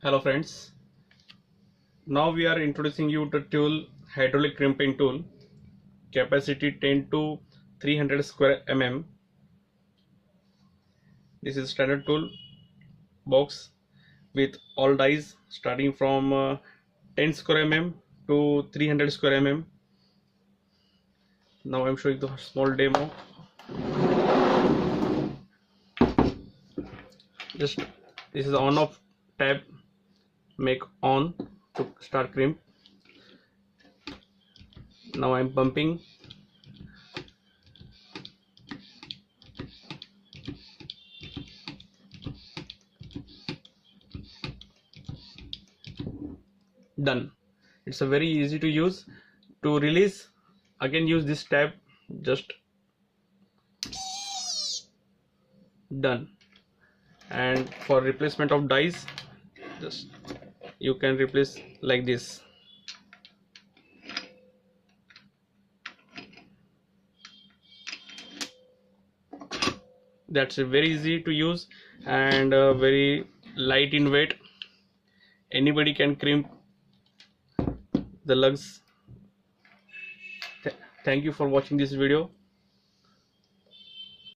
Hello friends, now we are introducing you the tool hydraulic crimping tool, capacity 10 to 300 square mm. This is standard tool box with all dies starting from 10 square mm to 300 square mm. Now I am showing the small demo. Just this is on off tab, make on to start crimp. Now I am pumping. Done. It's a very easy to use. To release, again use this tab. Just done. And for replacement of dies, just you can replace like this. That's very easy to use and very light in weight. Anybody can crimp the lugs. Thank you for watching this video.